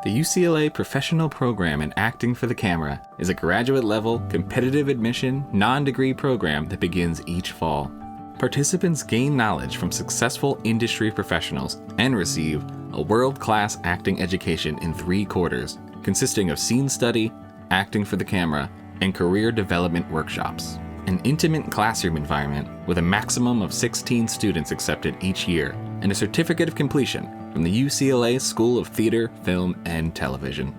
The UCLA Professional Program in Acting for the Camera is a graduate-level, competitive admission, non-degree program that begins each fall. Participants gain knowledge from successful industry professionals and receive a world-class acting education in 3 quarters, consisting of scene study, acting for the camera, and career development workshops. An intimate classroom environment with a maximum of 16 students accepted each year, and a certificate of completion from the UCLA School of Theater, Film, and Television.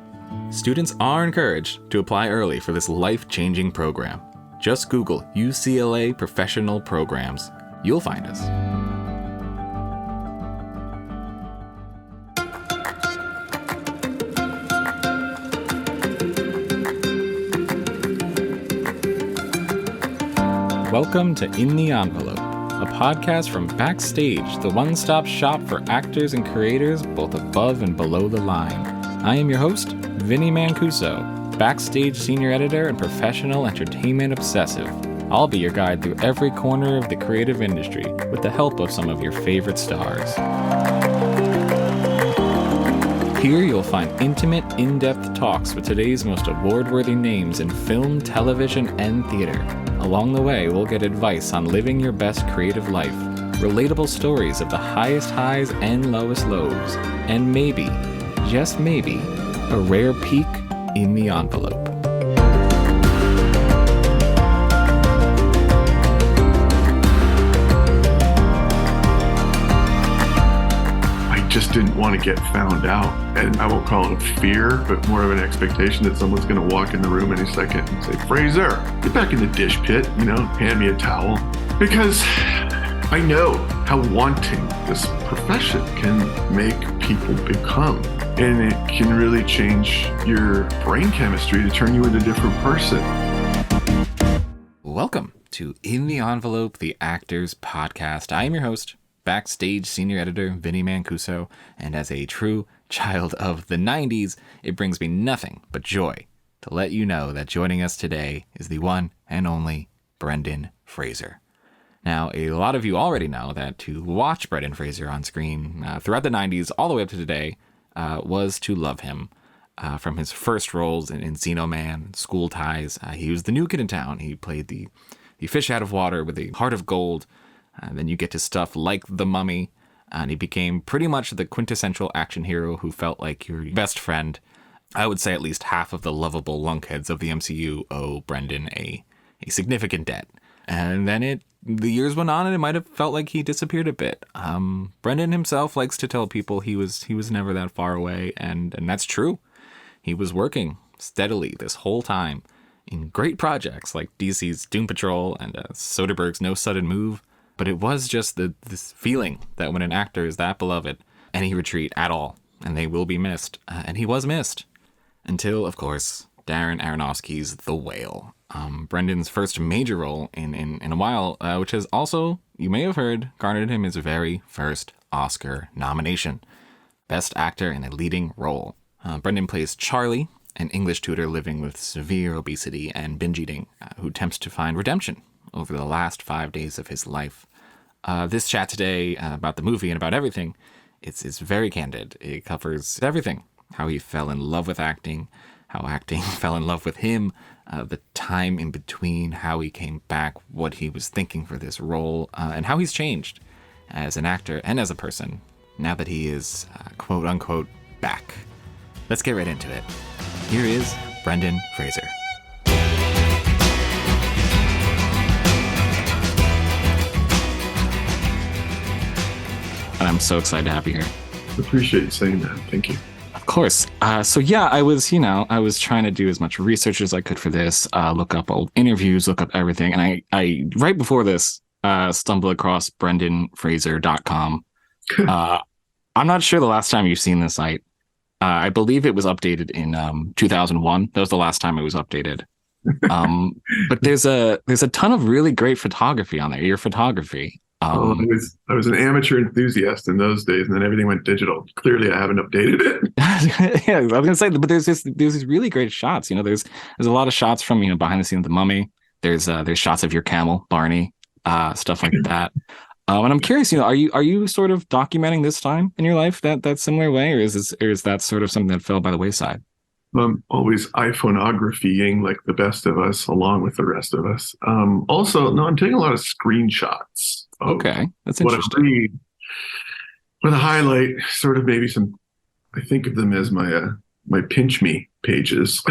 Students are encouraged to apply early for this life-changing program. Just Google UCLA Professional Programs. You'll find us. Welcome to In the Envelope, a podcast from Backstage, the one-stop shop for actors and creators both above and below the line. I am your host, Vinnie Mancuso, Backstage Senior Editor and Professional Entertainment Obsessive. I'll be your guide through every corner of the creative industry with the help of some of your favorite stars. Here you'll find intimate, in-depth talks with today's most award-worthy names in film, television, and theater. Along the way, we'll get advice on living your best creative life, relatable stories of the highest highs and lowest lows, and maybe, just maybe, a rare peek in the envelope. I just didn't want to get found out. And I won't call it a fear, but more of an expectation that someone's going to walk in the room any second and say, Fraser, get back in the dish pit, hand me a towel. Because I know how wanting this profession can make people become. And it can really change your brain chemistry to turn you into a different person. Welcome to In the Envelope, the Actors Podcast. I am your host, Backstage Senior Editor Vinnie Mancuso, and as a true child of the 90s, it brings me nothing but joy to let you know that joining us today is the one and only Brendan Fraser. Now, a lot of you already know that to watch Brendan Fraser on screen throughout the 90s all the way up to today was to love him. From his first roles in Encino Man, School Ties, he was the new kid in town. He played the fish out of water with a heart of gold. Then you get to stuff like The Mummy, and he became pretty much the quintessential action hero who felt like your best friend. I would say at least half of the lovable lunkheads of the MCU owe Brendan a significant debt. And then the years went on, and it might have felt like he disappeared a bit. Brendan himself likes to tell people he was never that far away, and that's true. He was working steadily this whole time in great projects like DC's Doom Patrol and Soderbergh's No Sudden Move. But it was just this feeling that when an actor is that beloved, any retreat at all, and they will be missed. And he was missed. Until, of course, Darren Aronofsky's The Whale. Brendan's first major role in a while, which has also, you may have heard, garnered him his very first Oscar nomination. Best Actor in a Leading Role. Brendan plays Charlie, an English tutor living with severe obesity and binge eating, who attempts to find redemption over the last 5 days of his life. This chat today about the movie and about everything, it's very candid. It covers everything. How he fell in love with acting, how acting fell in love with him, the time in between, how he came back, what he was thinking for this role, and how he's changed as an actor and as a person now that he is quote-unquote back. Let's get right into it. Here is Brendan Fraser. I'm so excited to have you here. Appreciate you saying that. Thank you. Of course. I was trying to do as much research as I could for this, look up old interviews, look up everything. And I right before this, stumbled across brendanfraser.com. I'm not sure the last time you've seen this site. I believe it was updated in 2001. That was the last time it was updated. But there's a ton of really great photography on there. Your photography. I was an amateur enthusiast in those days, and then everything went digital. Clearly, I haven't updated it. Yeah, I was gonna say, but there's these really great shots. There's a lot of shots from behind the scenes of The Mummy. There's shots of your camel, Barney, stuff like that. And I'm curious, are you sort of documenting this time in your life that similar way, or is that sort of something that fell by the wayside? I'm always iPhoneographying like the best of us, along with the rest of us. Also, no, I'm taking a lot of screenshots of Okay, that's what I interesting. read with a highlight, sort of maybe some. I think of them as my pinch me pages.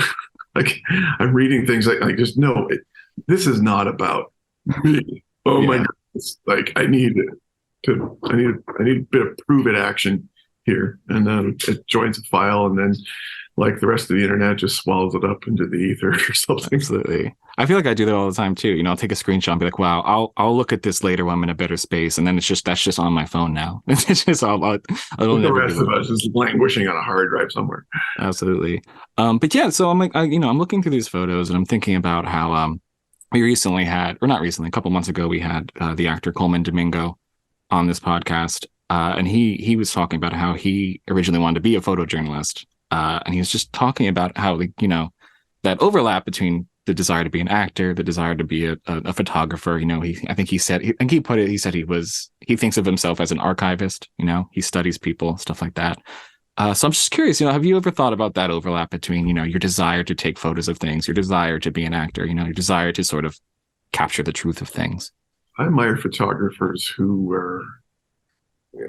Like I'm reading things like I just know it. This is not about me. Oh my Yeah, goodness! Like I need a bit of prove it action here, and then it joins a file, and then like the rest of the internet just swallows it up into the ether or something. absolutely. I feel like I do that all the time too. I'll take a screenshot and be like, "Wow, I'll look at this later when I'm in a better space," and then that's just on my phone now. It's just it'll Like the never be rest of looked us at. is languishing on a hard drive somewhere. Absolutely. But yeah, so I'm like, I'm looking through these photos and I'm thinking about how we recently had, or not recently, a couple months ago, we had the actor Coleman Domingo on this podcast, and he was talking about how he originally wanted to be a photojournalist, and he was just talking about how that overlap between the desire to be an actor, the desire to be a photographer. I think he said, I think he put it, he said he thinks of himself as an archivist. He studies people, stuff like that. So I'm just curious, have you ever thought about that overlap between, your desire to take photos of things, your desire to be an actor, your desire to sort of capture the truth of things? I admire photographers who were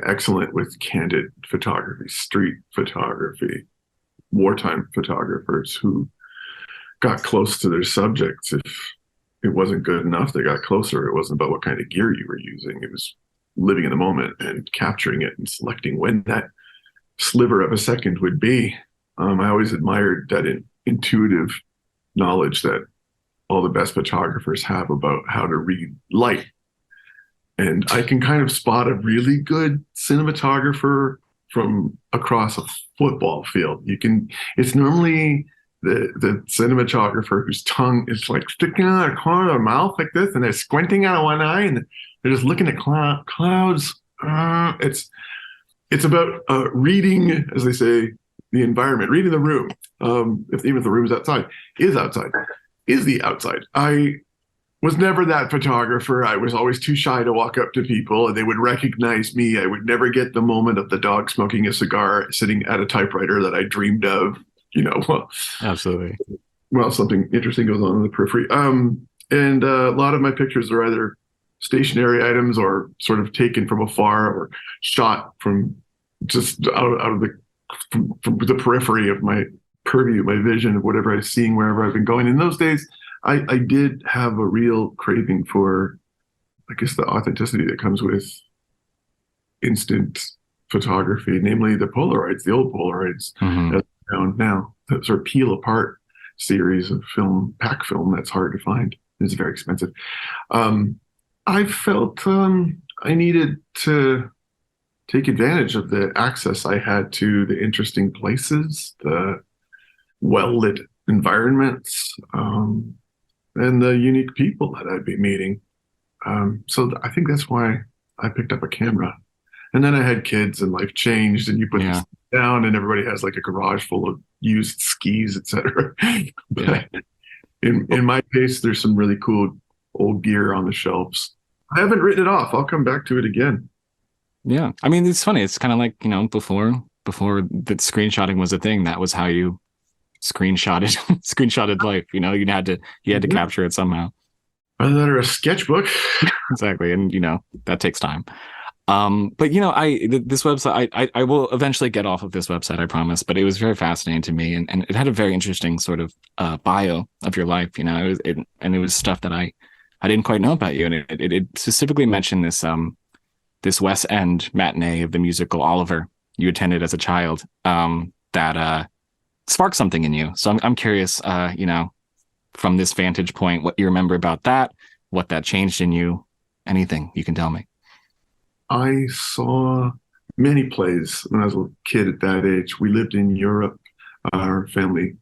excellent with candid photography, street photography, wartime photographers who got close to their subjects. If it wasn't good enough, they got closer. It wasn't about what kind of gear you were using. It was living in the moment and capturing it and selecting when that sliver of a second would be. I always admired that intuitive knowledge that all the best photographers have about how to read light. And I can kind of spot a really good cinematographer from across a football field. It's normally the cinematographer whose tongue is like sticking out of the corner of their mouth like this, and they're squinting out of one eye, and they're just looking at clouds. It's about reading, as they say, the environment, reading the room. Even if the room's outside, is the outside. I was never that photographer. I was always too shy to walk up to people, and they would recognize me. I would never get the moment of the dog smoking a cigar, sitting at a typewriter that I dreamed of. Absolutely. Something interesting goes on in the periphery. And a lot of my pictures are either stationary items or sort of taken from afar or shot from just out of from the periphery of my purview, my vision of whatever I was seeing wherever I've been going. In those days, I did have a real craving for, I guess, the authenticity that comes with instant photography, namely the Polaroids, the old Polaroids, as found now, the sort of peel apart series of film, pack film that's hard to find. It's very expensive. I felt I needed to take advantage of the access I had to the interesting places, the well-lit environments, and the unique people that I'd be meeting. So I think that's why I picked up a camera. And then I had kids and life changed, and you put this down and everybody has like a garage full of used skis, etc. But in my case, there's some really cool old gear on the shelves. I haven't written it off. I'll come back to it again. Yeah. I mean, it's funny. It's kind of like, before that screenshotting was a thing, that was how you screenshotted life. You had to capture it somehow. Either that or a sketchbook. Exactly. And that takes time. But this website, I will eventually get off of this website, I promise, but it was very fascinating to me, and it had a very interesting sort of bio of your life. It was stuff that I didn't quite know about you, and it specifically mentioned this West End matinee of the musical Oliver you attended as a child, that sparked something in you. So I'm curious, from this vantage point, what you remember about that, what that changed in you, anything you can tell me. I saw many plays when I was a kid at that age. We lived in Europe. Our family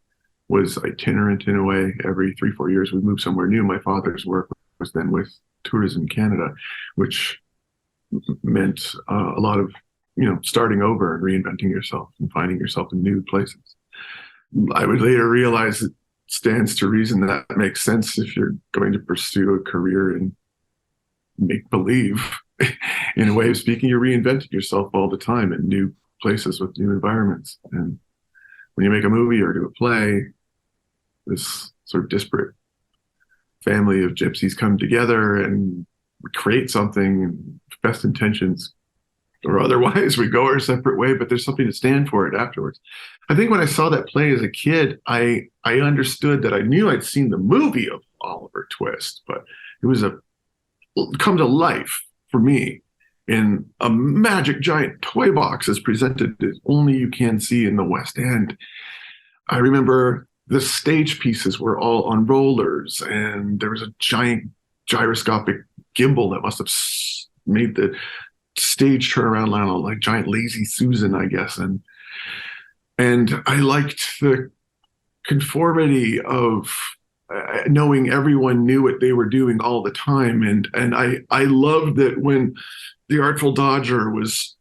was itinerant in a way. Every 3-4 years, we moved somewhere new. My father's work was then with Tourism Canada, which meant a lot of, starting over and reinventing yourself and finding yourself in new places. I would later realize it stands to reason that makes sense if you're going to pursue a career in make believe in a way of speaking, you're reinventing yourself all the time in new places with new environments. And when you make a movie or do a play, this sort of disparate family of gypsies come together and create something, and best intentions or otherwise we go our separate way, but there's something to stand for it afterwards. I think when I saw that play as a kid, I understood that I knew I'd seen the movie of Oliver Twist, but it was come to life for me in a magic giant toy box as presented as only you can see in the West End. I remember the stage pieces were all on rollers, and there was a giant gyroscopic gimbal that must have made the stage turnaround like giant Lazy Susan, I guess. And I liked the conformity of knowing everyone knew what they were doing all the time. And I loved that when the Artful Dodger was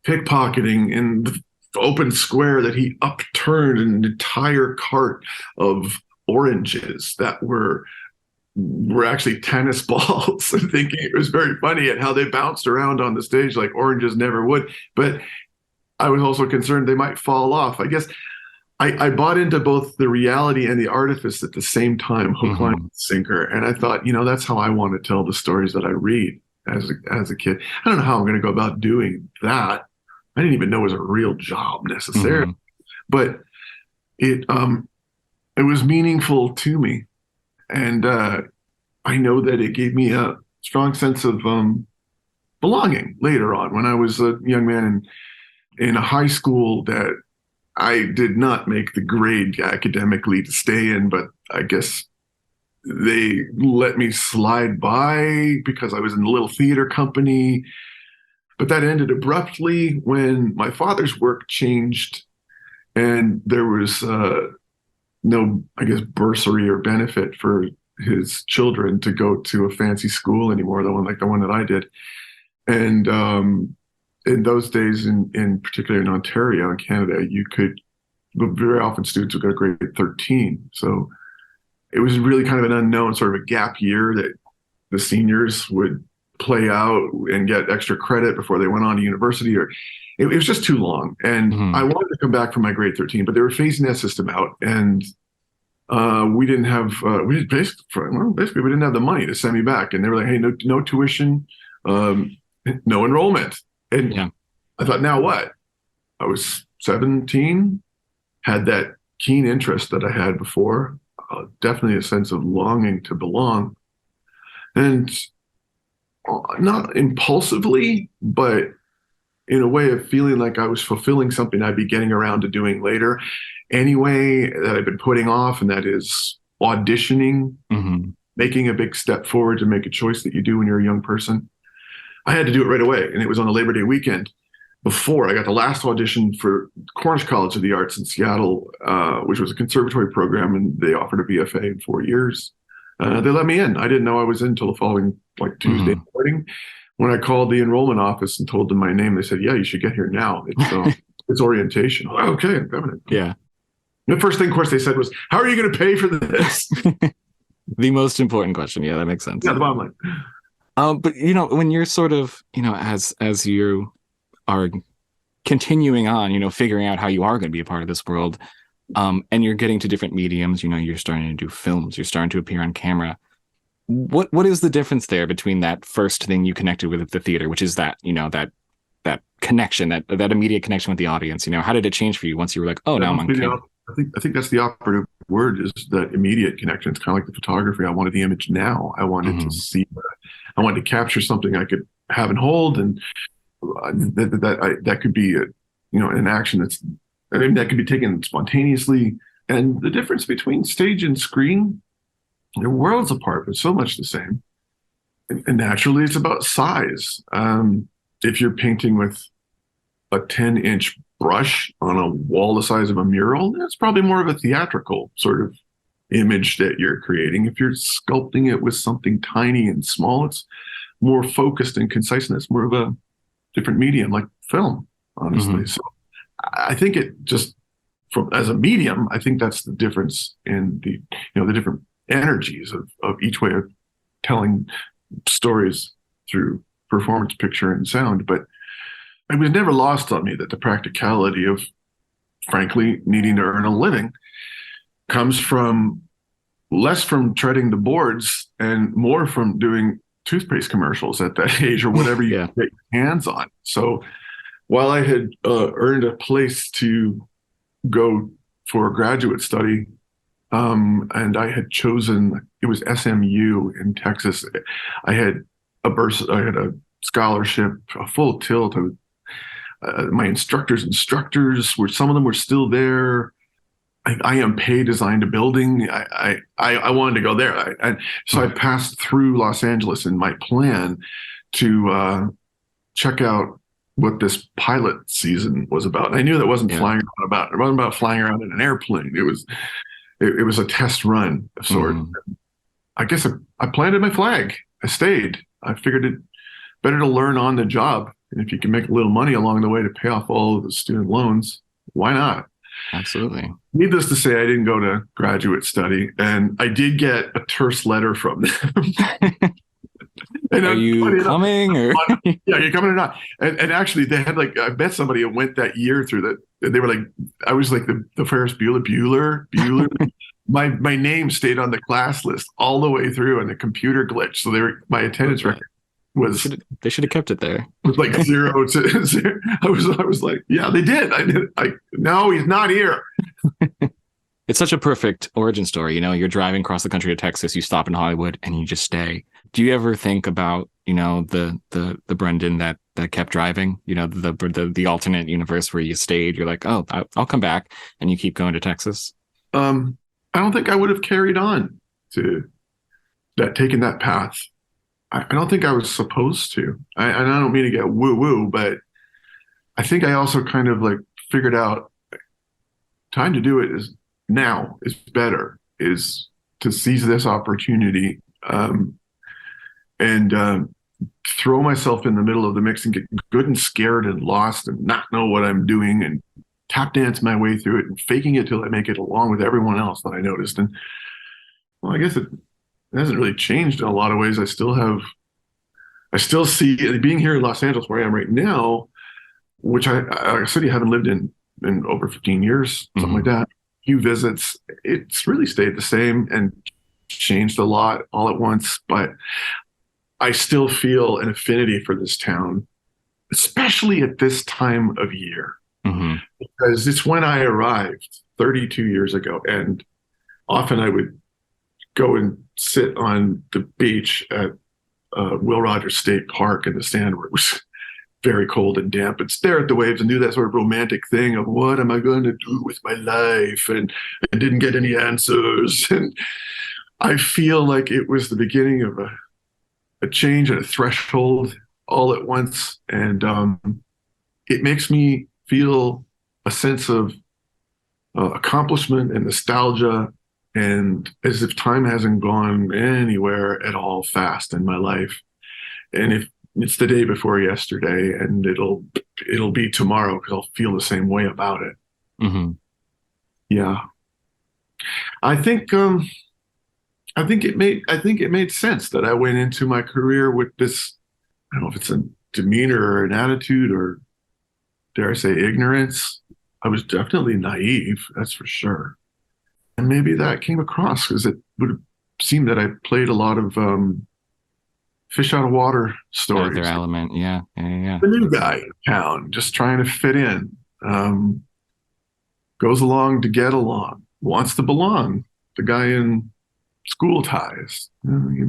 pickpocketing in the open square, that he upturned an entire cart of oranges that were actually tennis balls, and thinking it was very funny at how they bounced around on the stage like oranges never would. But I was also concerned they might fall off. I guess I bought into both the reality and the artifice at the same time, hook, line, and sinker. And I thought, that's how I want to tell the stories that I read as a kid. I don't know how I'm going to go about doing that. I didn't even know it was a real job necessarily, but it was meaningful to me. And I know that it gave me a strong sense of belonging later on when I was a young man in a high school that I did not make the grade academically to stay in, but I guess they let me slide by because I was in a little theater company. But that ended abruptly when my father's work changed, and there was no, I guess, bursary or benefit for his children to go to a fancy school anymore, the one that I did. And in those days, in particular in Ontario, in Canada, very often students would go to grade 13. So it was really kind of an unknown, sort of a gap year that the seniors would play out and get extra credit before they went on to university, or it was just too long. And I wanted to come back from my grade 13, but they were phasing that system out, and we didn't have basically we didn't have the money to send me back. And they were like, hey, no tuition, no enrollment. And I thought, now what? I was 17, had that keen interest that I had before, definitely a sense of longing to belong, and not impulsively, but in a way of feeling like I was fulfilling something I'd be getting around to doing later anyway, that I've been putting off, and that is auditioning, making a big step forward to make a choice that you do when you're a young person. I had to do it right away, and it was on a Labor Day weekend before I got the last audition for Cornish College of the Arts in Seattle, which was a conservatory program, and they offered a BFA in 4 years. They let me in. I didn't know I was in until the following Tuesday morning. When I called the enrollment office and told them my name, they said, yeah, you should get here now. It's orientation. Oh, okay, I'm coming. Yeah. The first thing, of course, they said was, how are you going to pay for this? The most important question. Yeah, that makes sense. Yeah, the bottom line. But, when you're sort of, as you are continuing on, figuring out how you are going to be a part of this world, and you're getting to different mediums, you're starting to do films, you're starting to appear on camera. What is the difference there between that first thing you connected with at the theater, which is that, that connection, that immediate connection with the audience? How did it change for you once you were like, oh, now I'm on camera? I think that's the operative word, is that immediate connection. It's kind of like the photography. I wanted the image now. I wanted to see, I wanted to capture something I could have and hold, and that could be an action that could be taken spontaneously. And the difference between stage and screen, they're worlds apart, but so much the same. And naturally, it's about size. If you're painting with a 10-inch brush on a wall the size of a mural, that's probably more of a theatrical sort of image that you're creating. If you're sculpting it with something tiny and small, it's more focused and concise, and it's more of a different medium, like film, honestly. So I think it just, as a medium, I think that's the difference in the different energies of each way of telling stories through performance picture and sound, but it was never lost on me that the practicality of, frankly, needing to earn a living comes from less from treading the boards and more from doing toothpaste commercials at that age, or whatever you get your hands on. So while I had earned a place to go for a graduate study, and I had chosen, it was SMU in Texas. I had a scholarship, a full tilt. My instructors were, some of them were still there. IMP designed a building. I wanted to go there. So I passed through Los Angeles in my plan to check out what this pilot season was about. And I knew that wasn't flying around about. It wasn't about flying around in an airplane. It was a test run of sort. I guess I planted my flag. I stayed. I figured it better to learn on the job. And if you can make a little money along the way to pay off all of the student loans, why not? Absolutely. Needless to say, I didn't go to graduate study, and I did get a terse letter from them. And are you coming? Or? Yeah, you're coming or not? And actually, they had I met somebody who went that year through that. They were like, I was like the Ferris Bueller. My name stayed on the class list all the way through, and the computer glitched. So my attendance record was. They should have kept it there. It was like 0 to 0. I was like, yeah, they did. I did. No, he's not here. It's such a perfect origin story. You're driving across the country to Texas, you stop in Hollywood, and you just stay. Do you ever think about, the Brendan that kept driving, the alternate universe where you stayed? You're like, oh, I'll come back, and you keep going to Texas? I don't think I would have carried on to taking that path. I don't think I was supposed to. And I don't mean to get woo-woo, but I think I also kind of figured out time to do it is now, is better, is to seize this opportunity. And throw myself in the middle of the mix and get good and scared and lost and not know what I'm doing and tap dance my way through it and faking it till I make it along with everyone else that I noticed. And well, I guess it hasn't really changed in a lot of ways. I still see being here in Los Angeles where I am right now, which a city I haven't lived in over 15 years, something like that. Few visits. It's really stayed the same and changed a lot all at once, but I still feel an affinity for this town, especially at this time of year, because it's when I arrived 32 years ago. And often I would go and sit on the beach at Will Rogers State Park in the sand where it was very cold and damp and stare at the waves and do that sort of romantic thing of what am I going to do with my life? And I didn't get any answers. And I feel like it was the beginning of a change and a threshold all at once. And it makes me feel a sense of accomplishment and nostalgia, and as if time hasn't gone anywhere at all fast in my life. And if it's the day before yesterday, and it'll be tomorrow, because I'll feel the same way about it. Yeah. I think it made sense that I went into my career with this, I don't know if it's a demeanor or an attitude or dare I say ignorance. I was definitely naive, that's for sure. And maybe that came across because it would have seemed that I played a lot of fish out of water stories. Their element, yeah. The new guy in town, just trying to fit in, goes along to get along, wants to belong. The guy in school ties. He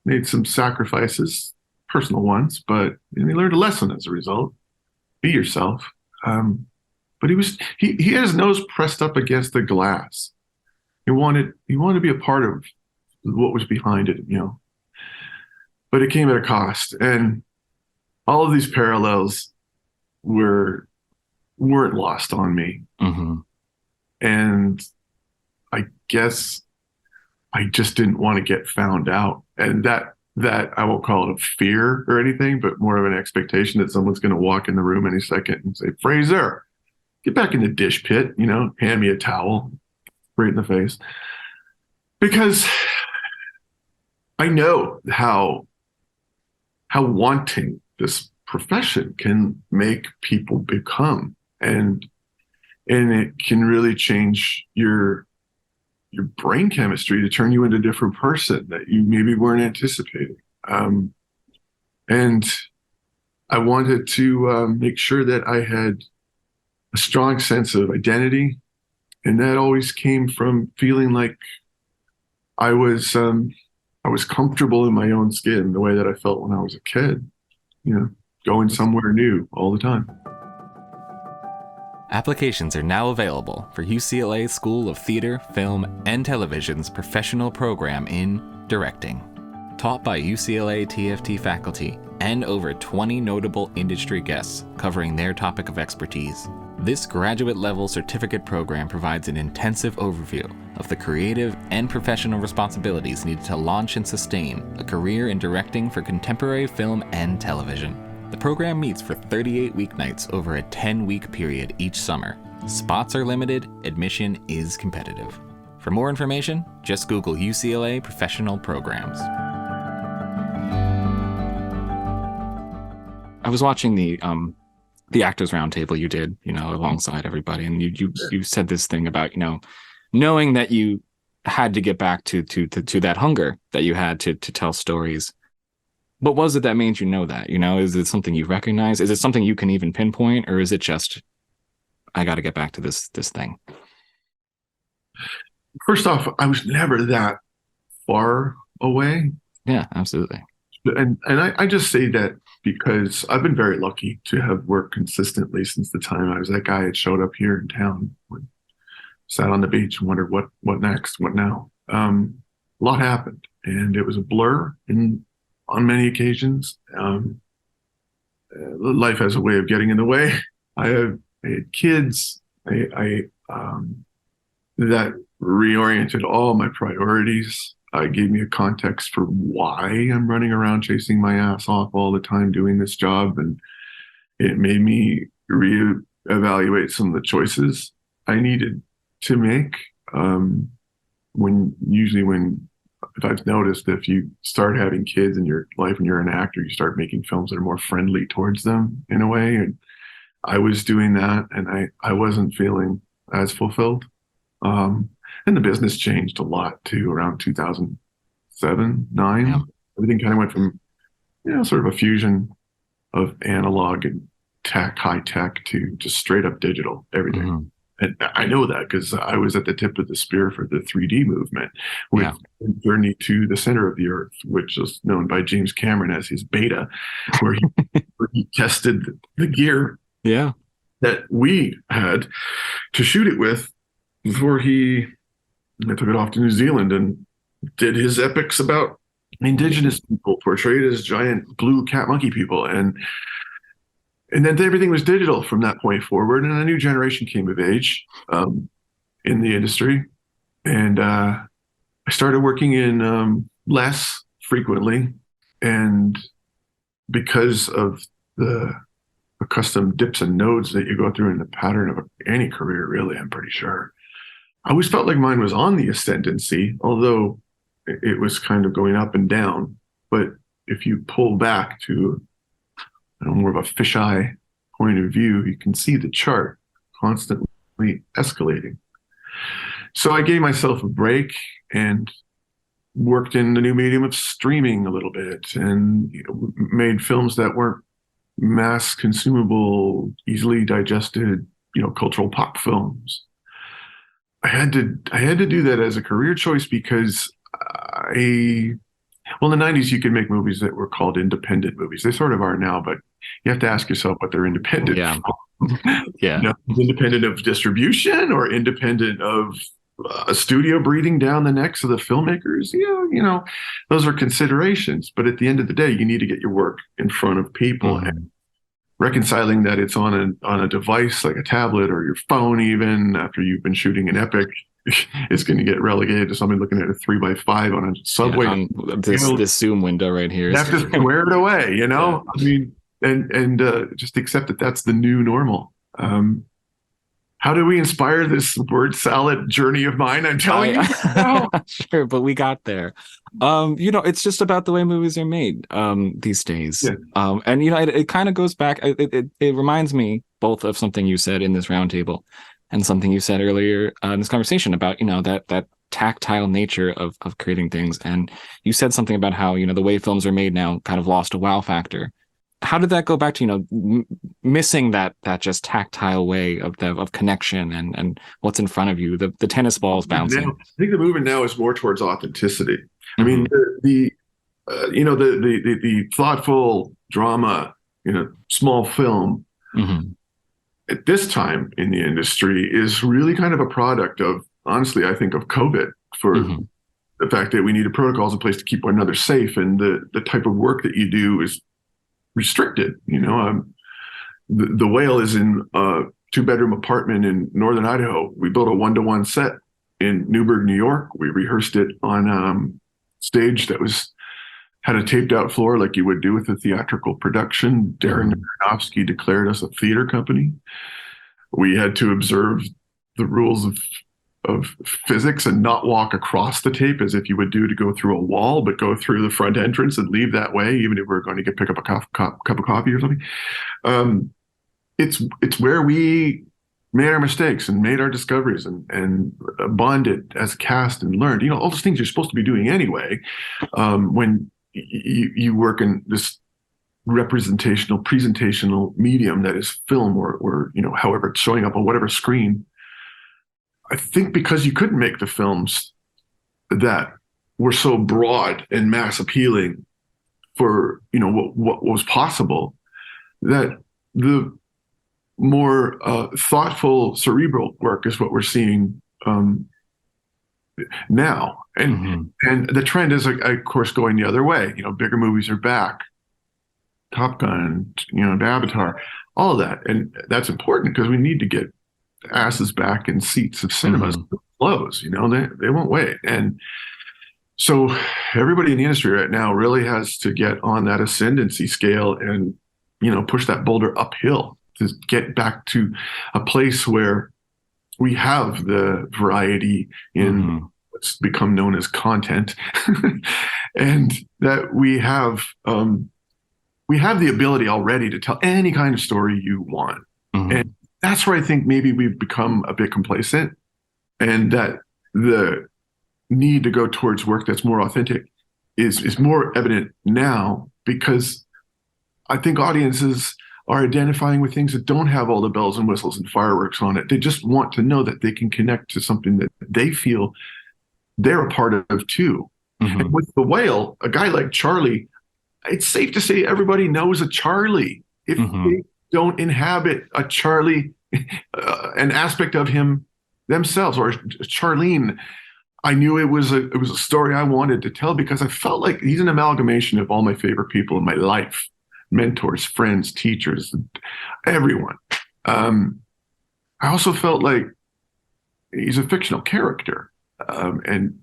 made some sacrifices, personal ones, but he learned a lesson as a result. Be yourself. But he had his nose pressed up against the glass. He wanted to be a part of what was behind it, But it came at a cost, and all of these parallels weren't lost on me. And I guess I just didn't want to get found out. And that I won't call it a fear or anything, but more of an expectation that someone's going to walk in the room any second and say, Fraser, get back in the dish pit, hand me a towel right in the face. Because I know how how wanting this profession can make people become, and it can really change your brain chemistry to turn you into a different person that you maybe weren't anticipating. And I wanted to make sure that I had a strong sense of identity, and that always came from feeling like I was comfortable in my own skin, the way that I felt when I was a kid, going somewhere new all the time. Applications are now available for UCLA School of Theater, Film, and Television's professional program in directing. Taught by UCLA TFT faculty and over 20 notable industry guests covering their topic of expertise, this graduate-level certificate program provides an intensive overview of the creative and professional responsibilities needed to launch and sustain a career in directing for contemporary film and television. The program meets for 38 weeknights over a 10-week period each summer. Spots are limited, admission is competitive. For more information, just Google UCLA Professional Programs. I was watching the Actors Roundtable you did, alongside everybody, and you said this thing about, knowing that you had to get back to that hunger that you had to tell stories. What was it that made you know that? Is it something you recognize? Is it something you can even pinpoint, or is it just, I got to get back to this thing? First off, I was never that far away. Yeah, absolutely. And I just say that because I've been very lucky to have worked consistently since the time I was that guy that showed up here in town, sat on the beach and wondered what next, what now. A lot happened, and it was a blur on many occasions. Life has a way of getting in the way. I had kids. That reoriented all my priorities. Gave me a context for why I'm running around chasing my ass off all the time doing this job, and it made me reevaluate some of the choices I needed to make. If I've noticed, if you start having kids in your life and you're an actor, you start making films that are more friendly towards them in a way. And I was doing that, and I wasn't feeling as fulfilled. And the business changed a lot too around 2007, 2009. Yeah. Everything kind of went from, sort of a fusion of analog and tech, high tech, to just straight up digital, everything. Mm-hmm. And I know that because I was at the tip of the spear for the 3D movement with Journey to the Center of the Earth, which was known by James Cameron as his beta, where he tested the gear that we had to shoot it with before he took it off to New Zealand and did his epics about indigenous people portrayed as giant blue cat monkey people. And then everything was digital from that point forward, and a new generation came of age in the industry. And I started working in less frequently, and because of the accustomed dips and nodes that you go through in the pattern of any career, really, I'm pretty sure, I always felt like mine was on the ascendancy, although it was kind of going up and down. But if you pull back to more of a fisheye point of view, you can see the chart constantly escalating. So I gave myself a break and worked in the new medium of streaming a little bit, and made films that weren't mass consumable, easily digested, cultural pop films. I had to do that as a career choice because in the 90s, you could make movies that were called independent movies. They sort of are now, but you have to ask yourself what they're independent from. Independent of distribution or independent of a studio breathing down the necks of the filmmakers. Those are considerations. But at the end of the day, you need to get your work in front of people. Mm-hmm. And reconciling that it's on a device like a tablet or your phone, even after you've been shooting an epic, is going to get relegated to somebody looking at a 3x5 on a subway. On this Zoom window right here. You have to square it away, Yeah. I mean, and just accept that that's the new normal. how do we inspire this word salad journey of mine? I'm telling you. Sure, but we got there. It's just about the way movies are made these days. Yeah. And it kind of goes back. It reminds me both of something you said in this roundtable and something you said earlier in this conversation about that tactile nature of creating things. And you said something about how the way films are made now kind of lost a wow factor. How did that go back to missing that just tactile way of connection and what's in front of you, the tennis balls bouncing? Now, I think the movement now is more towards authenticity. I mean, the thoughtful drama, small film at this time in the industry is really kind of a product of, honestly, I think of COVID, for the fact that we needed protocols in place to keep one another safe, and the type of work that you do is restricted. The Whale is in a 2-bedroom apartment in northern Idaho. We built a 1-to-1 set in Newburgh, New York. We rehearsed it on stage that had a taped out floor like you would do with a theatrical production. Darren Aronofsky declared us a theater company. We had to observe the rules of physics and not walk across the tape as if you would do to go through a wall, but go through the front pick and leave that way, even if we're going to pick up a cup of coffee or something. It's where we made our mistakes and made our discoveries and bonded as a cast and learned, all those things you're supposed to be doing anyway. When you work in this presentational medium that is film or however it's showing up on whatever screen. I think because you couldn't make the films that were so broad and mass appealing for what was possible, that the more thoughtful cerebral work is what we're seeing now, and the trend is of course going the other way. Bigger movies are back, Top Gun, Avatar, all of that, and that's important because we need to get asses back in seats of cinemas. Close, they won't wait. And so everybody in the industry right now really has to get on that ascendancy scale and push that boulder uphill to get back to a place where we have the variety in what's become known as content, and that we have the ability already to tell any kind of story you want. And that's where I think maybe we've become a bit complacent, and that the need to go towards work that's more authentic is more evident now, because I think audiences are identifying with things that don't have all the bells and whistles and fireworks on it. They just want to know that they can connect to something that they feel they're a part of too. And with The Whale, a guy like Charlie, it's safe to say everybody knows a Charlie. If they don't inhabit a Charlie, an aspect of him themselves, or Charlene, I knew it was a story I wanted to tell, because I felt like he's an amalgamation of all my favorite people in my life, mentors, friends, teachers, everyone. I also felt like he's a fictional character, and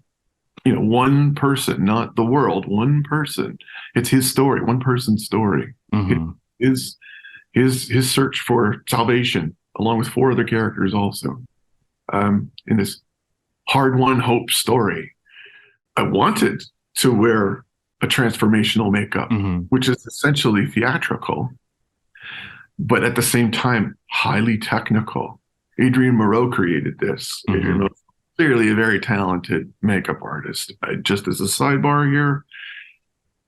one person, not the world, one person. It's his story, one person's story. His search for salvation, along with 4 other characters also, in this hard-won hope story. I wanted to wear a transformational makeup, which is essentially theatrical, but at the same time, highly technical. Adrian Moreau created this. Adrian Moreau, clearly a very talented makeup artist. Just as a sidebar here,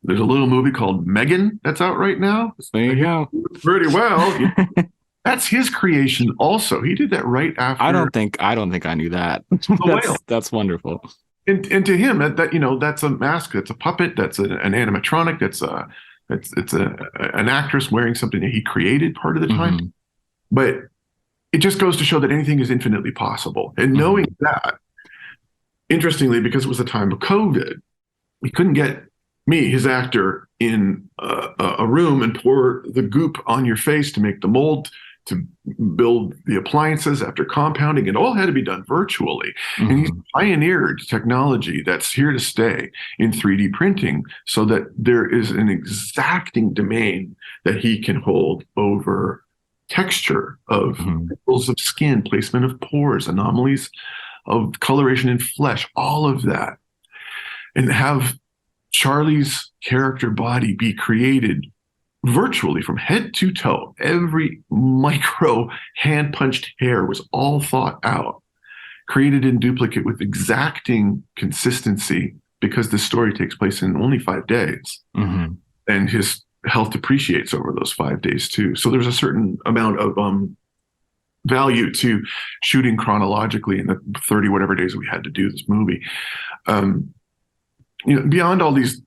there's a little movie called Megan that's out right now. There you go. Pretty well. That's his creation also. He did that right after. I don't think I knew that. That's wonderful. And to him, that's a mask, that's a puppet, that's an animatronic, it's an actress wearing something that he created part of the time. But it just goes to show that anything is infinitely possible. And knowing that, interestingly, because it was a time of COVID, we couldn't get me, his actor, in a room and pour the goop on your face to make the mold, to build the appliances after compounding. It all had to be done virtually. And he's pioneered technology that's here to stay in 3D printing, so that there is an exacting domain that he can hold over texture of Mhm. wrinkles of skin, placement of pores, anomalies of coloration in flesh, all of that, and have Charlie's character body be created virtually from head to toe. Every micro hand punched hair was all thought out, created in duplicate with exacting consistency, because the story takes place in only 5 days. Mhm. And his health depreciates over those 5 days too. So there's a certain amount of value to shooting chronologically in the 30 whatever days we had to do this movie. Beyond all these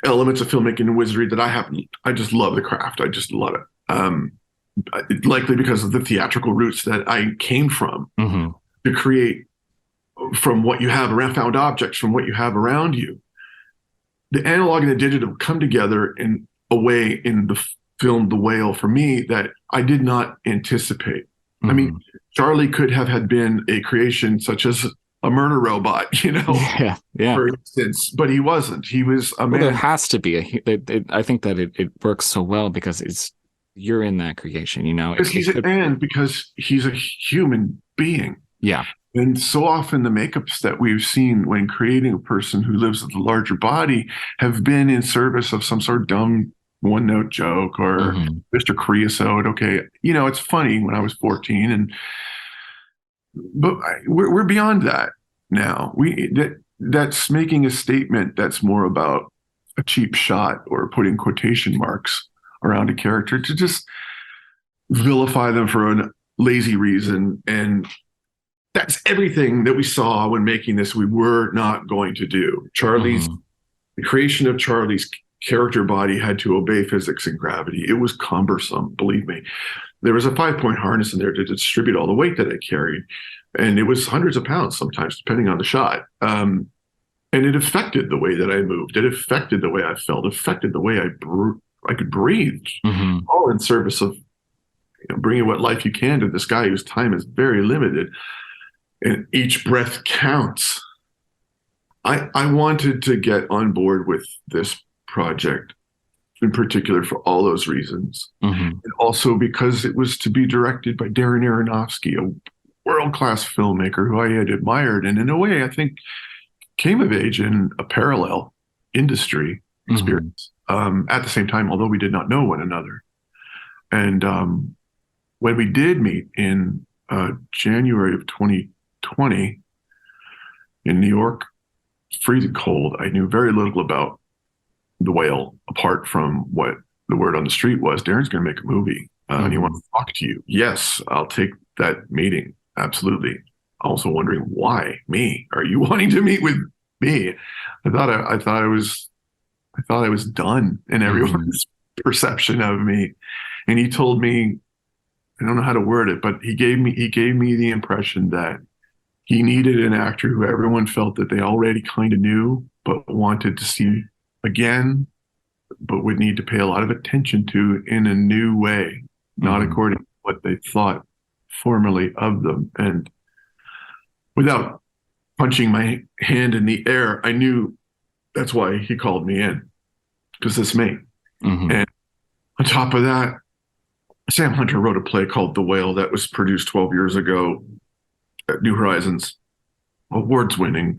elements of filmmaking and wizardry that I just love the craft. I just love it. Likely because of the theatrical roots that I came from, Mhm. to create from what you have around, found objects from what you have around you. The analog and the digital come together in a way in the film The Whale for me that I did not anticipate. I mean, Charlie could have had been a creation such as a murder robot, Yeah. Yeah. for instance, but he wasn't. He was a Well, man. there has to be I think that it works so well because you're in that creation, Because he's a human being. Yeah. And so often the makeups that we've seen when creating a person who lives with a larger body have been in service of some sort of dumb one-note joke or Mr. Creosote. Okay, it's funny when I was 14, but we're beyond that now. That's making a statement that's more about a cheap shot or putting quotation marks around a character to just vilify them for a lazy reason. And that's everything that we saw when making this we were not going to do. The creation of Charlie's character body had to obey physics and gravity. It was cumbersome, believe me. There was a 5-point harness in there to distribute all the weight that I carried. And it was hundreds of pounds sometimes, depending on the shot. And it affected the way that I moved. It affected the way I felt, affected the way I could breathe, all in service of bringing what life you can to this guy whose time is very limited. And each breath counts. I wanted to get on board with this project in particular for all those reasons. And also because it was to be directed by Darren Aronofsky, a world-class filmmaker who I had admired, and in a way I think came of age in a parallel industry experience at the same time, although we did not know one another. And when we did meet in January of 2020 in New York, freezing cold, I knew very little about The Whale apart from what the word on the street was. Darren's going to make a movie and he wants to talk to you. Yes, I'll take that meeting. Absolutely. Also wondering why me? Are you wanting to meet with me? I thought I was done in everyone's perception of me. And he told me, I don't know how to word it, but he gave me the impression that he needed an actor who everyone felt that they already kind of knew, but wanted to see again, but would need to pay a lot of attention to in a new way, not according to what they thought formerly of them. And without punching my hand in the air, I knew that's why he called me in, because it's me. And on top of that, Sam Hunter wrote a play called The Whale that was produced 12 years ago at New Horizons, awards winning.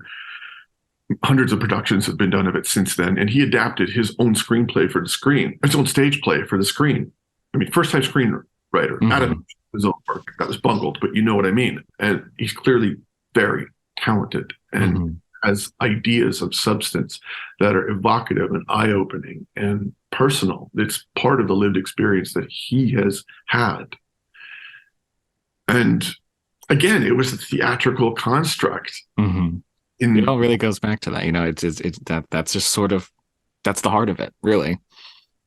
Hundreds of productions have been done of it since then. And he adapted his own screenplay for the screen, his own stage play for the screen. I mean, first time screenwriter, out of his own work. That was bungled, but you know what I mean. And he's clearly very talented and has ideas of substance that are evocative and eye-opening and personal. It's part of the lived experience that he has had. And again, it was a theatrical construct. It all really goes back to that. That's just sort of, that's the heart of it, really.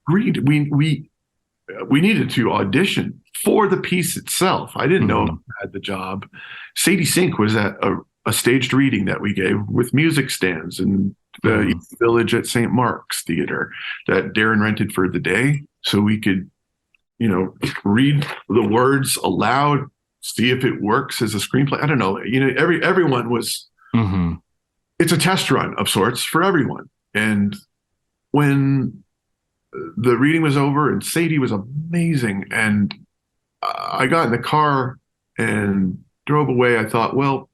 Agreed. We needed to audition for the piece itself. I didn't know I had the job. Sadie Sink was at a staged reading that we gave with music stands in the East Village at St. Mark's Theater that Darren rented for the day, so we could, read the words aloud, see if it works as a screenplay. I don't know. Everyone was. It's a test run of sorts for everyone. And when the reading was over, and Sadie was amazing, and I got in the car and drove away. I thought, well,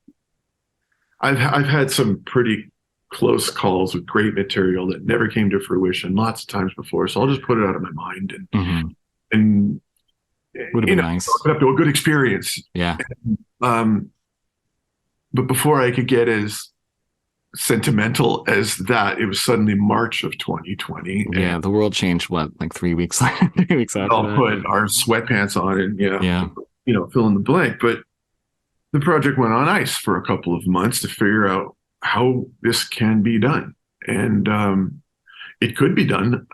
I've had some pretty close calls with great material that never came to fruition lots of times before. So I'll just put it out of my mind and Would have been nice. chalk it up to a good experience. Yeah. Um, but before I could get as sentimental as that, it was suddenly March of 2020. Yeah, the world changed what, like 3 weeks later, 3 weeks after I'll that. put our sweatpants on and Yeah. fill in the blank. But the project went on ice for a couple of months to figure out how this can be done. And it could be done.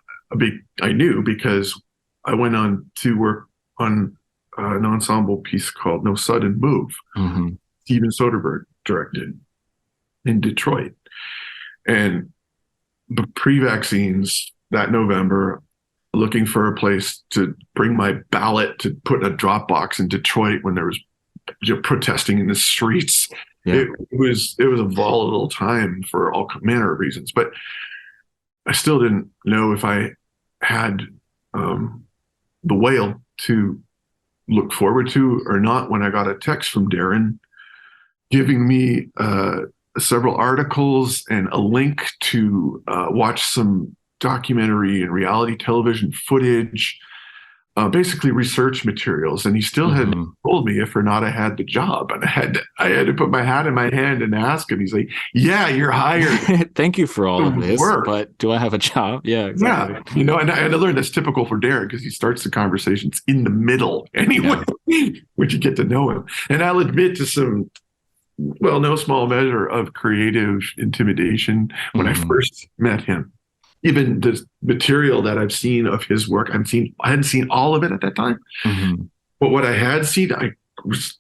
I knew because I went on to work on an ensemble piece called No Sudden Move. Steven Soderbergh directed in Detroit. And the pre-vaccines that November, looking for a place to bring my ballot to put in a drop box in Detroit when there was protesting in the streets. Yeah. It was a volatile time for all manner of reasons, but I still didn't know if I had the whale to look forward to or not when I got a text from Darren giving me several articles and a link to watch some documentary and reality television footage, basically research materials. And he still hadn't told me if or not I had the job. And I had to put my hat in my hand and ask him. He's like, "Yeah, you're hired. Thank you for all of this, but do I have a job?" Yeah, exactly. Yeah, and I learned that's typical for Darren because he starts the conversations in the middle anyway, which you get to know him. And I'll admit to some, well, no small measure of creative intimidation when I first met him. Even the material that I've seen of his work, I hadn't seen all of it at that time. But what I had seen, I was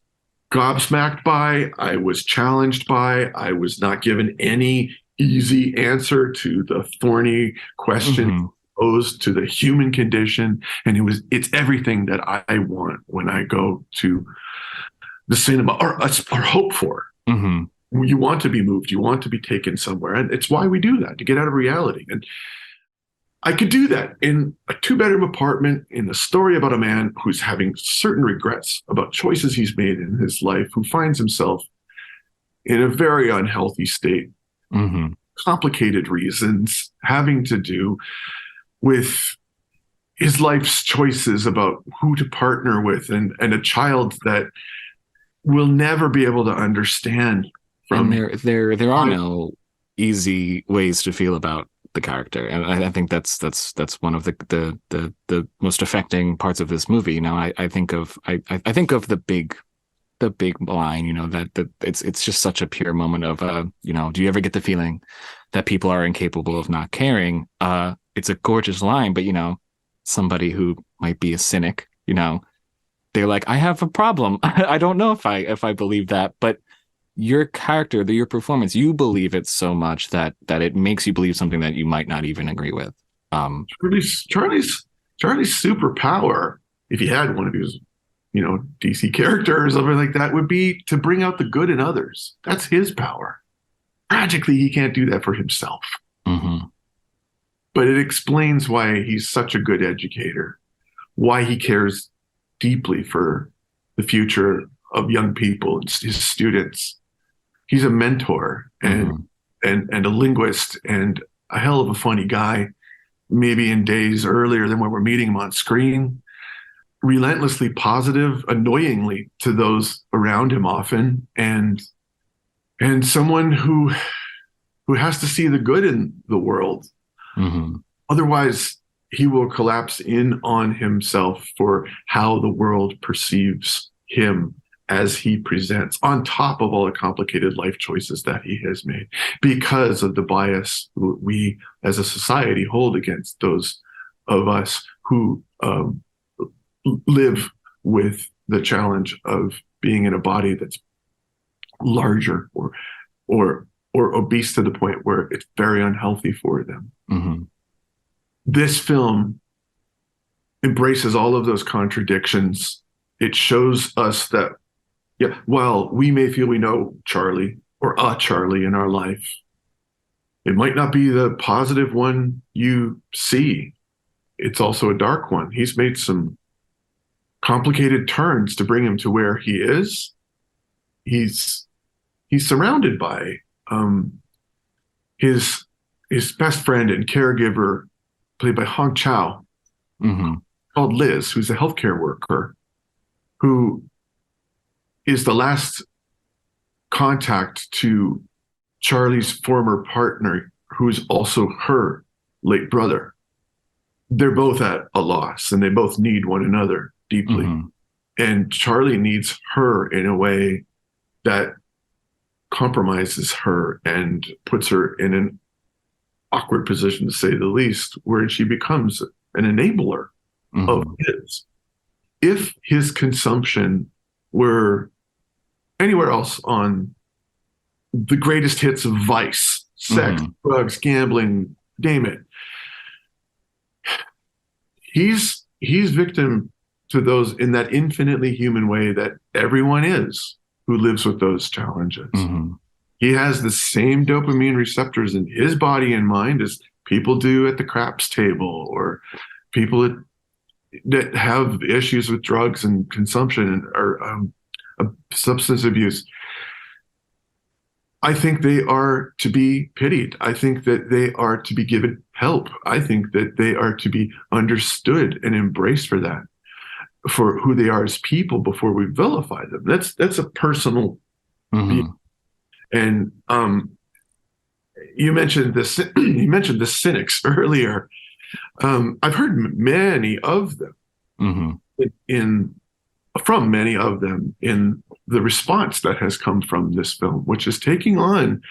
gobsmacked by, I was challenged by, I was not given any easy answer to the thorny question posed to the human condition. And it's everything that I want when I go to the cinema or hope for. You want to be moved. You want to be taken somewhere. And it's why we do that, to get out of reality. And I could do that in a 2-bedroom apartment in a story about a man who's having certain regrets about choices he's made in his life, who finds himself in a very unhealthy state, complicated reasons having to do with his life's choices about who to partner with and a child that will never be able to understand. And there are no easy ways to feel about the character, and I think that's one of the most affecting parts of this movie. I think of the big line, that it's just such a pure moment of do you ever get the feeling that people are incapable of not caring? It's a gorgeous line, but somebody who might be a cynic, they're like, I have a problem. I don't know if I believe that, but your character, your performance, you believe it so much that it makes you believe something that you might not even agree with. Charlie's superpower, if he had one of his, DC character or something like that, would be to bring out the good in others. That's his power. Tragically, he can't do that for himself. But it explains why he's such a good educator, why he cares deeply for the future of young people and his students. He's a mentor and a linguist and a hell of a funny guy, maybe in days earlier than when we're meeting him on screen. Relentlessly positive, annoyingly to those around him often, and someone who has to see the good in the world. Otherwise, he will collapse in on himself for how the world perceives him as he presents, on top of all the complicated life choices that he has made, because of the bias we as a society hold against those of us who live with the challenge of being in a body that's larger or obese to the point where it's very unhealthy for them. This film embraces all of those contradictions. It shows us that, while we may feel we know Charlie or a Charlie in our life, it might not be the positive one you see. It's also a dark one. He's made some complicated turns to bring him to where he is. He's surrounded by his best friend and caregiver, played by Hong Chow, called Liz, who's a healthcare worker, who is the last contact to Charlie's former partner, who's also her late brother. They're both at a loss, and they both need one another deeply. And Charlie needs her in a way that compromises her and puts her in an awkward position, to say the least, where she becomes an enabler of his. If his consumption were anywhere else on the greatest hits of vice, sex, drugs, gambling, name it, he's victim to those in that infinitely human way that everyone is who lives with those challenges. He has the same dopamine receptors in his body and mind as people do at the craps table, or people that have issues with drugs and consumption or substance abuse. I think they are to be pitied. I think that they are to be given help. I think that they are to be understood and embraced for that, for who they are as people, before we vilify them. That's a personal view. And you mentioned this. You mentioned the cynics earlier. I've heard many of them from many of them in the response that has come from this film, which is taking on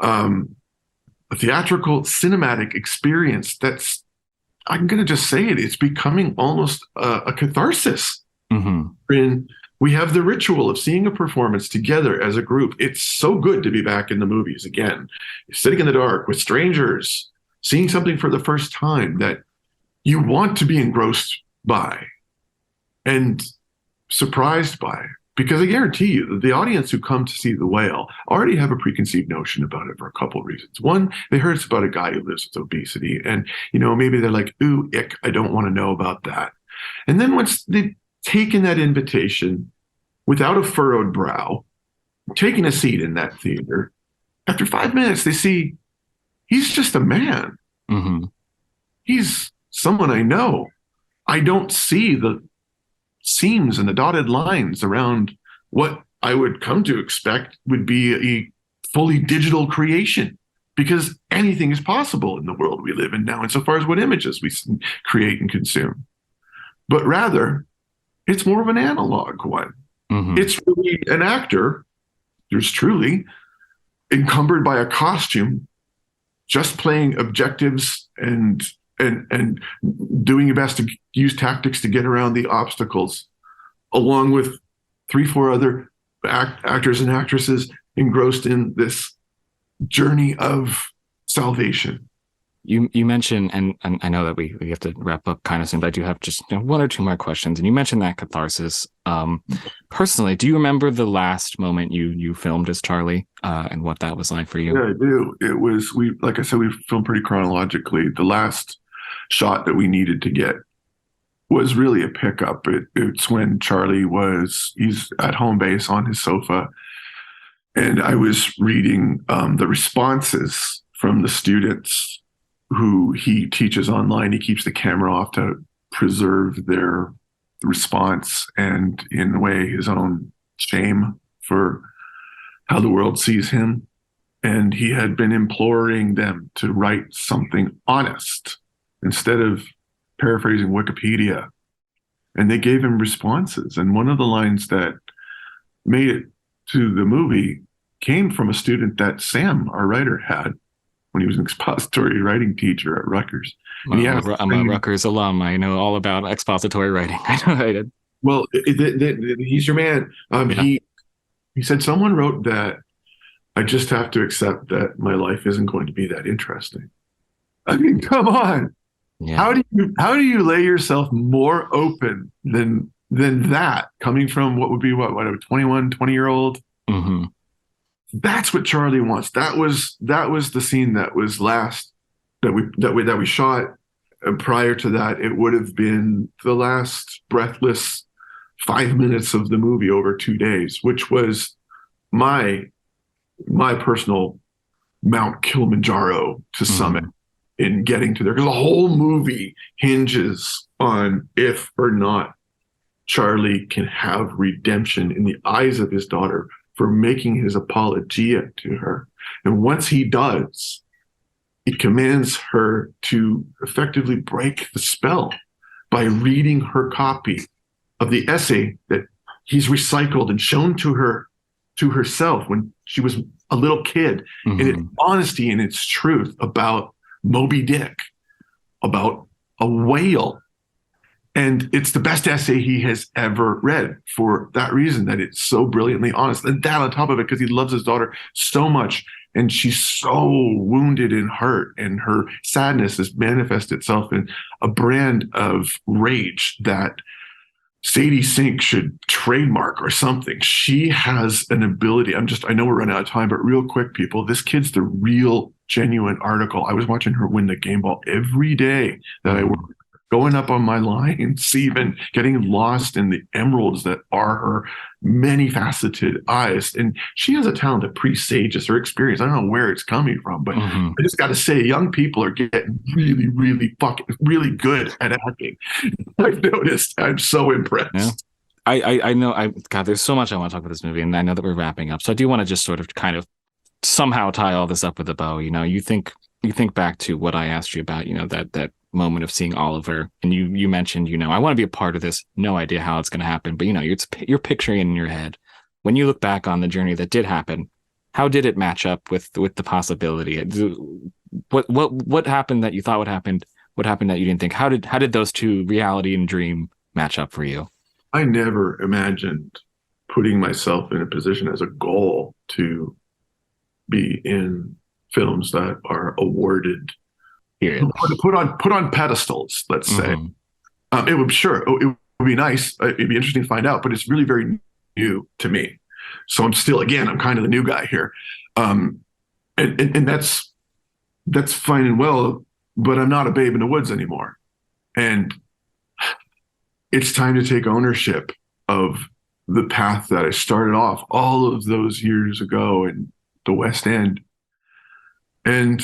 a theatrical, cinematic experience that's, I'm going to just say it, it's becoming almost a catharsis. And we have the ritual of seeing a performance together as a group. It's so good to be back in the movies again, sitting in the dark with strangers, seeing something for the first time that you want to be engrossed by and surprised by. Because I guarantee you that the audience who come to see The Whale already have a preconceived notion about it for a couple of reasons. One, they heard it's about a guy who lives with obesity, and maybe they're like, ooh, ick, I don't want to know about that. And then once they've taken that invitation without a furrowed brow, taking a seat in that theater, after 5 minutes they see he's just a man. He's someone I know. I don't see the seams and the dotted lines around what I would come to expect would be a fully digital creation, because anything is possible in the world we live in now, insofar as what images we create and consume. But rather, it's more of an analog one. It's really an actor who's truly encumbered by a costume, just playing objectives and doing your best to use tactics to get around the obstacles, along with 3-4 other actors and actresses engrossed in this journey of salvation. You mentioned, and I know that we have to wrap up kind of soon, but I do have just 1 or 2 more questions. And you mentioned that catharsis. Personally, do you remember the last moment you filmed as Charlie, and what that was like for you? Yeah, I do. It was, like I said, we filmed pretty chronologically. The last shot that we needed to get was really a pickup. It's when Charlie he's at home base on his sofa, and I was reading the responses from the students who he teaches online. He keeps the camera off to preserve their response and, in a way, his own shame for how the world sees him. And he had been imploring them to write something honest instead of paraphrasing Wikipedia. And they gave him responses. And one of the lines that made it to the movie came from a student that Sam, our writer, had when he was an expository writing teacher at Rutgers. And I'm a Rutgers alum. I know all about expository writing. I know I did. Well, he's your man. He said, someone wrote that I just have to accept that my life isn't going to be that interesting. I mean, come on. Yeah. How do you lay yourself more open than that, coming from what would be what a 20-year-old? That's what Charlie wants. That was the scene that was last that we shot. Prior to that, it would have been the last breathless 5 minutes of the movie over 2 days, which was my personal Mount Kilimanjaro to summit in getting to there. Because the whole movie hinges on if or not Charlie can have redemption in the eyes of his daughter for making his apologia to her. And once he does, it commands her to effectively break the spell by reading her copy of the essay that he's recycled and shown to herself when she was a little kid, and its honesty and its truth about Moby Dick, about a whale. And it's the best essay he has ever read for that reason, that it's so brilliantly honest. And that on top of it, because he loves his daughter so much, and she's so wounded and hurt, and her sadness has manifested itself in a brand of rage that Sadie Sink should trademark or something. She has an ability. I know we're running out of time, but real quick, people, this kid's the real, genuine article. I was watching her win the game ball every day that I worked, going up on my lines, even getting lost in the emeralds that are her many faceted eyes. And she has a talent that presages her experience. I don't know where it's coming from, but I just got to say, young people are getting really, really really good at acting. I've noticed. I'm so impressed. Yeah. I know. God, there's so much I want to talk about this movie, and I know that we're wrapping up. So I do want to just sort of kind of somehow tie all this up with a bow. You know, you think back to what I asked you about, you know, that moment of seeing Oliver, and you mentioned, you know, I want to be a part of this, no idea how it's going to happen, but you know, you're picturing it in your head. When you look back on the journey that did happen, how did it match up with the possibility? What happened that you thought would happen? What happened that you didn't think? How did those two, reality and dream, match up for you? I never imagined putting myself in a position as a goal to be in films that are awarded, put on pedestals, let's say. It would be nice. It'd be interesting to find out, but it's really very new to me. So I'm kind of the new guy here. And that's fine and well, but I'm not a babe in the woods anymore. And it's time to take ownership of the path that I started off all of those years ago in the West End, and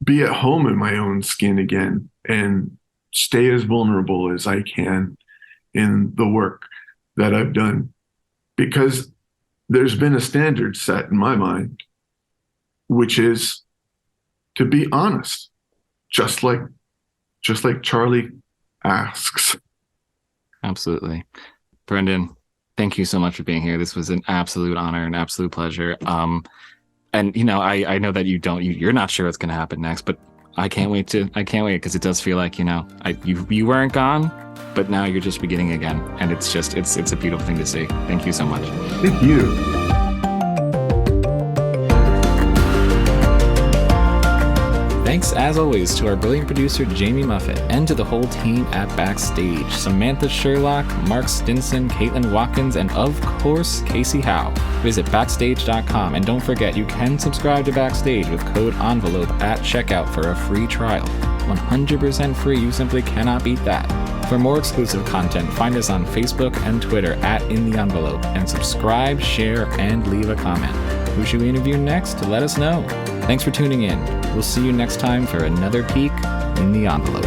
be at home in my own skin again and stay as vulnerable as I can in the work that I've done, because there's been a standard set in my mind, which is to be honest, just like Charlie asks. Absolutely. Brendan, thank you so much for being here. This was an absolute honor, an absolute pleasure. And you know, I know that you're not sure what's going to happen next, but I can't wait because it does feel like, you know, you weren't gone, but now you're just beginning again. And it's a beautiful thing to see. Thank you so much. Thank you. Thanks, as always, to our brilliant producer, Jamie Muffett, and to the whole team at Backstage. Samantha Sherlock, Mark Stinson, Caitlin Watkins, and of course, Casey Howe. Visit Backstage.com, and don't forget, you can subscribe to Backstage with code ENVELOPE at checkout for a free trial. 100% free, you simply cannot beat that. For more exclusive content, find us on Facebook and Twitter at In the Envelope, and subscribe, share, and leave a comment. Who should we interview next? Let us know. Thanks for tuning in. We'll see you next time for another peek in the envelope.